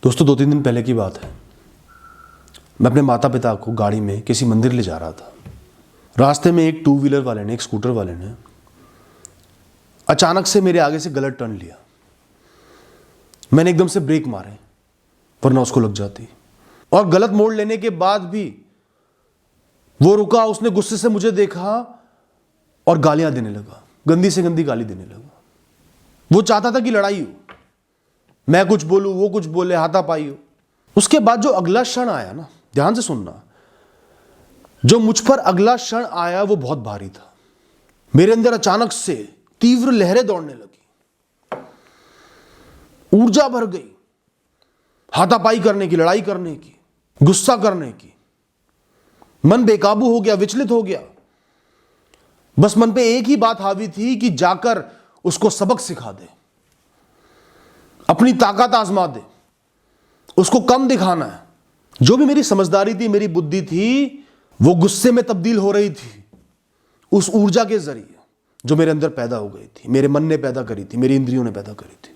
दोस्तों 2-3 दिन पहले की बात है। मैं अपने माता पिता को गाड़ी में किसी मंदिर ले जा रहा था। रास्ते में एक 2 व्हीलर वाले ने, एक स्कूटर वाले ने अचानक से मेरे आगे से गलत टर्न लिया। मैंने एकदम से ब्रेक मारे वरना उसको लग जाती, और गलत मोड़ लेने के बाद भी वो रुका। उसने गुस्से से मुझे देखा और गालियां देने लगा, गंदी से गंदी गाली देने लगा। वो चाहता था कि लड़ाई हो, मैं कुछ बोलूं, वो कुछ बोले, हाथापाई हो। उसके बाद जो अगला क्षण आया ना, ध्यान से सुनना, जो मुझ पर अगला क्षण आया वो बहुत भारी था। मेरे अंदर अचानक से तीव्र लहरें दौड़ने लगी, ऊर्जा भर गई, हाथापाई करने की, लड़ाई करने की, गुस्सा करने की। मन बेकाबू हो गया, विचलित हो गया। बस मन पे एक ही बात हावी थी कि जाकर उसको सबक सिखा दे, अपनी ताकत आजमा दे, उसको कम दिखाना है। जो भी मेरी समझदारी थी, मेरी बुद्धि थी, वो गुस्से में तब्दील हो रही थी उस ऊर्जा के जरिए जो मेरे अंदर पैदा हो गई थी, मेरे मन ने पैदा करी थी, मेरी इंद्रियों ने पैदा करी थी।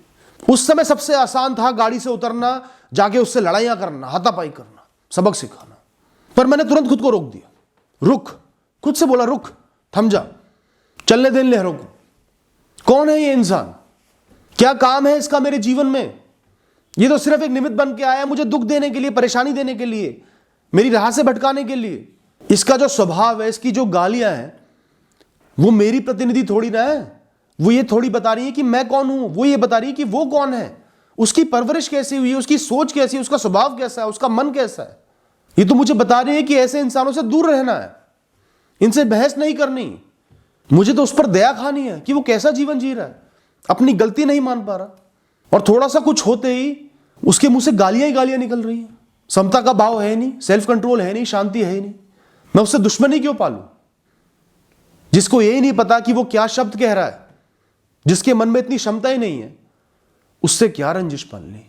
उस समय सबसे आसान था गाड़ी से उतरना, जाके उससे लड़ाइयां करना, हाथापाई करना, सबक सिखाना। पर मैंने तुरंत खुद को रोक दिया। रुक, खुद से बोला रुक, थम जा, चलने दे लहरों को। कौन है ये इंसान? क्या काम है इसका मेरे जीवन में? ये तो सिर्फ एक निमित्त बन के आया है मुझे दुख देने के लिए, परेशानी देने के लिए, मेरी राह से भटकाने के लिए। इसका जो स्वभाव है, इसकी जो गालियां हैं, वो मेरी प्रतिनिधि थोड़ी ना है। वो ये थोड़ी बता रही है कि मैं कौन हूं, वो ये बता रही है कि वो कौन है, उसकी परवरिश कैसी हुई है, उसकी सोच कैसी है, उसका स्वभाव कैसा है, उसका मन कैसा है। ये तो मुझे बता रही है कि ऐसे इंसानों से दूर रहना है, इनसे बहस नहीं करनी। मुझे तो उस पर दया खानी है कि वो कैसा जीवन जी रहा है, अपनी गलती नहीं मान पा रहा, और थोड़ा सा कुछ होते ही उसके मुंह से गालियां ही गालियां निकल रही हैं। समता का भाव है नहीं, सेल्फ कंट्रोल है नहीं, शांति है ही नहीं। मैं उससे दुश्मनी क्यों पालूं, जिसको यही नहीं पता कि वो क्या शब्द कह रहा है, जिसके मन में इतनी क्षमता ही नहीं है, उससे क्या रंजिश पालनी।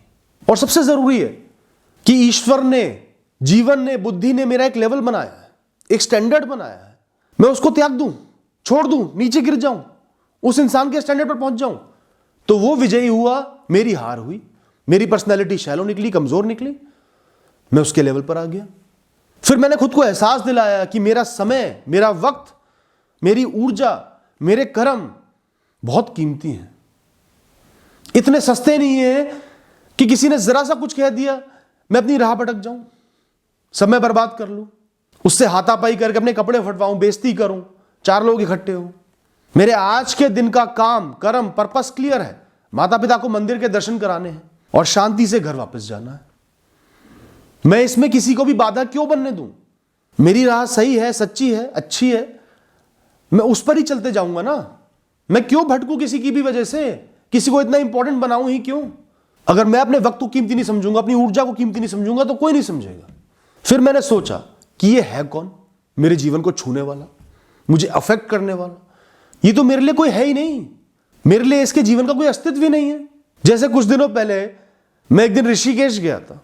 और सबसे जरूरी है कि ईश्वर ने, जीवन ने, बुद्धि ने मेरा एक लेवल बनाया है, एक स्टैंडर्ड बनाया है। मैं उसको त्याग दूं, छोड़ दूं, नीचे गिर जाऊं, उस इंसान के स्टैंडर्ड पर पहुंच जाऊं, तो वो विजयी हुआ, मेरी हार हुई। मेरी पर्सनैलिटी शैलो निकली, कमजोर निकली, मैं उसके लेवल पर आ गया। फिर मैंने खुद को एहसास दिलाया कि मेरा समय, मेरा वक्त, मेरी ऊर्जा, मेरे कर्म बहुत कीमती हैं। इतने सस्ते नहीं है कि किसी ने जरा सा कुछ कह दिया मैं अपनी राह भटक जाऊं, समय बर्बाद कर लूं, उससे हाथापाई करके अपने कपड़े फटवाऊं, बेइज्जती करूं, 4 लोग इकट्ठे हो। मेरे आज के दिन का काम, कर्म, पर्पस क्लियर है। माता पिता को मंदिर के दर्शन कराने हैं और शांति से घर वापस जाना है। मैं इसमें किसी को भी बाधा क्यों बनने दूं? मेरी राह सही है, सच्ची है, अच्छी है, मैं उस पर ही चलते जाऊंगा ना। मैं क्यों भटकूं किसी की भी वजह से? किसी को इतना इंपॉर्टेंट बनाऊं ही क्यों? अगर मैं अपने वक्त को कीमती नहीं समझूंगा, अपनी ऊर्जा को कीमती नहीं समझूंगा, तो कोई नहीं समझेगा। फिर मैंने सोचा कि ये है कौन मेरे जीवन को छूने वाला, मुझे अफेक्ट करने वाला? ये तो मेरे लिए कोई है ही नहीं, मेरे लिए इसके जीवन का कोई अस्तित्व ही नहीं है। जैसे कुछ दिनों पहले मैं एक दिन ऋषिकेश गया था,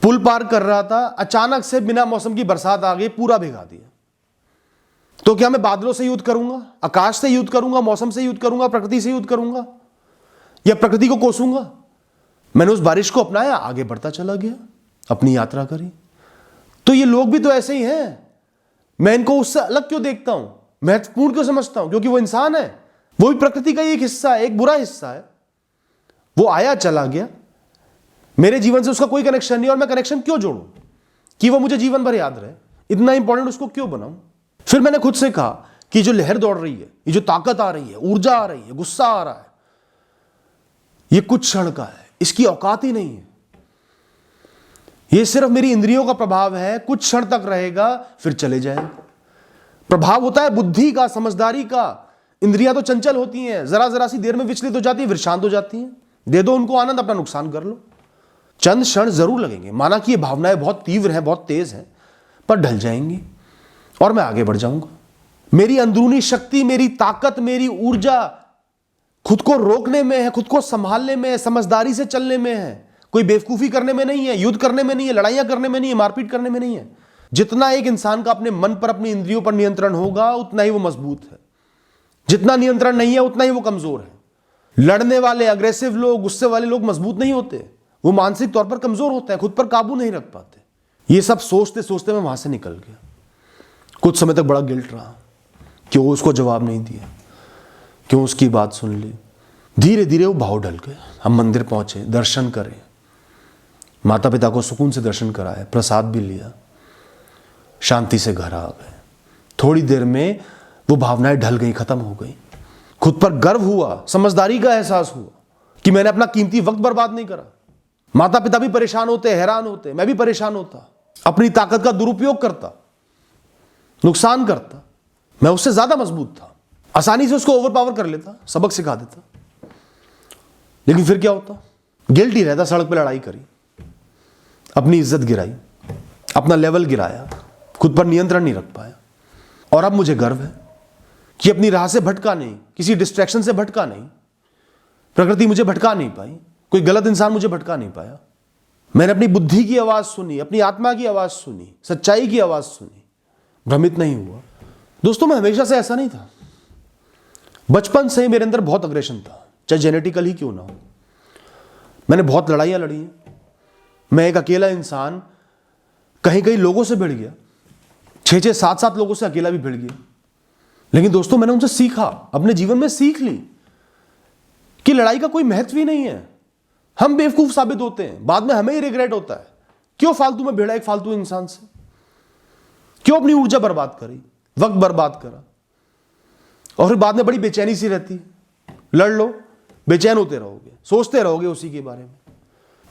पुल पार कर रहा था, अचानक से बिना मौसम की बरसात आ गई, पूरा भिगा दिया। तो क्या मैं बादलों से युद्ध करूंगा, आकाश से युद्ध करूंगा, मौसम से युद्ध करूंगा, प्रकृति से युद्ध करूंगा, या प्रकृति को कोसूंगा? मैंने उस बारिश को अपनाया, आगे बढ़ता चला गया, अपनी यात्रा करी। तो ये लोग भी तो ऐसे ही हैं। मैं इनको उससे अलग क्यों देखता हूं, महत्वपूर्ण क्यों समझता हूं? क्योंकि वो इंसान है, वो भी प्रकृति का एक हिस्सा है, एक बुरा हिस्सा है। वो आया चला गया, मेरे जीवन से उसका कोई कनेक्शन नहीं, और मैं कनेक्शन क्यों जोड़ूं कि वो मुझे जीवन भर याद रहे? इतना इंपॉर्टेंट उसको क्यों बनाऊं? फिर मैंने खुद से कहा कि जो लहर दौड़ रही है, ये जो ताकत आ रही है, ऊर्जा आ रही है, गुस्सा आ रहा है, ये कुछ क्षण का है, इसकी औकात ही नहीं है। ये सिर्फ मेरी इंद्रियों का प्रभाव है, कुछ क्षण तक रहेगा, फिर चले जाएगा। प्रभाव होता है बुद्धि का, समझदारी का। इंद्रियां तो चंचल होती हैं, जरा जरा सी देर में विचलित हो जाती है, फिर शांत हो जाती हैं। दे दो उनको आनंद, अपना नुकसान कर लो। चंद क्षण जरूर लगेंगे, माना कि ये भावनाएं बहुत तीव्र हैं, बहुत तेज हैं, पर ढल जाएंगी और मैं आगे बढ़ जाऊंगा। मेरी अंदरूनी शक्ति, मेरी ताकत, मेरी ऊर्जा खुद को रोकने में है, खुद को संभालने में है, समझदारी से चलने में है। कोई बेवकूफी करने में नहीं है, युद्ध करने में नहीं है, लड़ाइयां करने में नहीं है, मारपीट करने में नहीं है। जितना एक इंसान का अपने मन पर, अपनी इंद्रियों पर नियंत्रण होगा, उतना ही वो मजबूत है। जितना नियंत्रण नहीं है, उतना ही वो कमजोर है। लड़ने वाले, अग्रेसिव लोग, गुस्से वाले लोग मजबूत नहीं होते, वो मानसिक तौर पर कमजोर होते हैं, खुद पर काबू नहीं रख पाते। ये सब सोचते सोचते मैं वहां से निकल गया। कुछ समय तक बड़ा गिल्ट रहा, क्यों उसको जवाब नहीं दिया, क्यों उसकी बात सुन ली। धीरे धीरे वो भाव ढल गए। हम मंदिर पहुंचे, दर्शन करे, माता पिता को सुकून से दर्शन कराए, प्रसाद भी लिया, शांति से घर आ गए। थोड़ी देर में वो भावनाएं ढल गई, खत्म हो गई। खुद पर गर्व हुआ, समझदारी का एहसास हुआ कि मैंने अपना कीमती वक्त बर्बाद नहीं करा। माता पिता भी परेशान होते, हैरान होते, मैं भी परेशान होता, अपनी ताकत का दुरुपयोग करता, नुकसान करता। मैं उससे ज्यादा मजबूत था, आसानी से उसको ओवरपावर कर लेता, सबक सिखा देता। लेकिन फिर क्या होता, गिल्टी रहता, सड़क पर लड़ाई करी, अपनी इज्जत गिराई, अपना लेवल गिराया, खुद पर नियंत्रण नहीं रख पाया। और अब मुझे गर्व है कि अपनी राह से भटका नहीं, किसी डिस्ट्रैक्शन से भटका नहीं, प्रकृति मुझे भटका नहीं पाई, कोई गलत इंसान मुझे भटका नहीं पाया। मैंने अपनी बुद्धि की आवाज सुनी, अपनी आत्मा की आवाज सुनी, सच्चाई की आवाज सुनी, भ्रमित नहीं हुआ। दोस्तों, मैं हमेशा से ऐसा नहीं था। बचपन से ही मेरे अंदर बहुत अग्रेशन था, चाहे जेनेटिकल ही क्यों ना हो। मैंने बहुत लड़ाइयां लड़ी हैं। मैं एक अकेला इंसान कहीं कहीं लोगों से भिड़ गया, 6-6, 7-7 लोगों से अकेला भी भिड़ गया। लेकिन दोस्तों, मैंने उनसे सीखा, अपने जीवन में सीख ली कि लड़ाई का कोई महत्व ही नहीं है। हम बेवकूफ साबित होते हैं, बाद में हमें ही रिग्रेट होता है, क्यों फालतू में भिड़ा एक फालतू इंसान से, क्यों अपनी ऊर्जा बर्बाद करी, वक्त बर्बाद करा। और फिर बाद में बड़ी बेचैनी सी रहती है। लड़ लो, बेचैन होते रहोगे, सोचते रहोगे उसी के बारे में,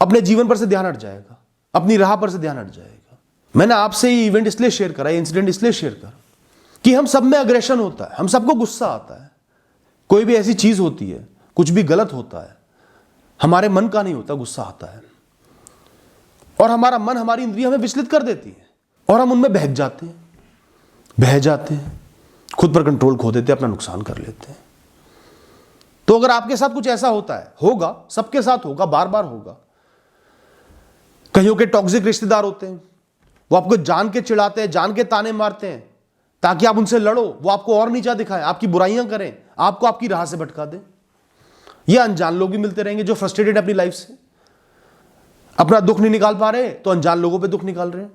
अपने जीवन पर से ध्यान हट जाएगा, अपनी राह पर से ध्यान हट जाएगा। मैंने आपसे ये इवेंट इसलिए शेयर करा, इंसिडेंट इसलिए शेयर करा कि हम सब में अग्रेशन होता है, हम सबको गुस्सा आता है। कोई भी ऐसी चीज होती है, कुछ भी गलत होता है, हमारे मन का नहीं होता, गुस्सा आता है। और हमारा मन, हमारी इंद्रियां हमें विचलित कर देती है और हम उनमें बह जाते हैं, खुद पर कंट्रोल खो देते हैं, अपना नुकसान कर लेते हैं। तो अगर आपके साथ कुछ ऐसा होता है, होगा, सबके साथ होगा, बार बार होगा। कईयों के टॉक्सिक रिश्तेदार होते हैं, वो आपको जान के चिढ़ाते हैं, जान के ताने मारते हैं ताकि आप उनसे लड़ो, वो आपको और नीचा दिखाएं, आपकी बुराइयां करें, आपको आपकी राह से भटका दें। ये अनजान लोग भी मिलते रहेंगे जो फ्रस्ट्रेटेड अपनी लाइफ से, अपना दुख नहीं निकाल पा रहे तो अनजान लोगों पे दुख निकाल रहे हैं,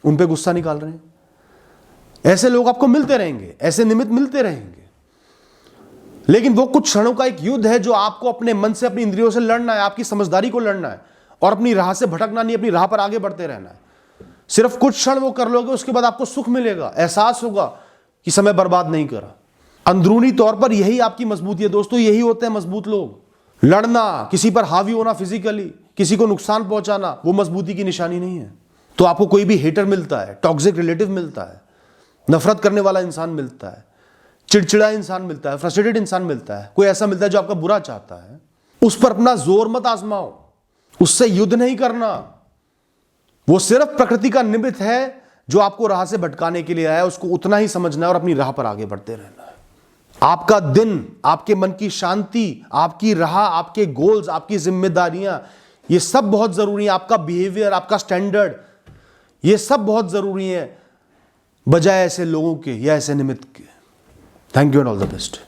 उन पे गुस्सा निकाल रहे हैं। ऐसे लोग आपको मिलते रहेंगे, ऐसे निमित्त मिलते रहेंगे। लेकिन वो कुछ क्षणों का एक युद्ध है जो आपको अपने मन से, अपनी इंद्रियों से लड़ना है, आपकी समझदारी को लड़ना है और अपनी राह से भटकना नहीं, अपनी राह पर आगे बढ़ते रहना है। सिर्फ कुछ क्षण वो कर लोगे, उसके बाद आपको सुख मिलेगा, एहसास होगा कि समय बर्बाद नहीं करा। अंदरूनी तौर पर यही आपकी मजबूती है दोस्तों, यही होते हैं मजबूत लोग। लड़ना, किसी पर हावी होना, फिजिकली किसी को नुकसान पहुंचाना, वो मजबूती की निशानी नहीं है। तो आपको कोई भी हेटर मिलता है, टॉक्सिक रिलेटिव मिलता है, नफरत करने वाला इंसान मिलता है, चिड़चिड़ा इंसान मिलता है, फ्रस्ट्रेटेड इंसान मिलता है, कोई ऐसा मिलता है जो आपका बुरा चाहता है, उस पर अपना जोर मत आजमाओ, उससे युद्ध नहीं करना। वो सिर्फ प्रकृति का निमित्त है जो आपको राह से भटकाने के लिए आया, उसको उतना ही समझना है और अपनी राह पर आगे बढ़ते रहना है। आपका दिन, आपके मन की शांति, आपकी राह, आपके गोल्स, आपकी जिम्मेदारियां, ये सब बहुत जरूरी है। आपका बिहेवियर, आपका स्टैंडर्ड, ये सब बहुत जरूरी है, बजाय ऐसे लोगों के या ऐसे निमित्त के। Thank you and all the best.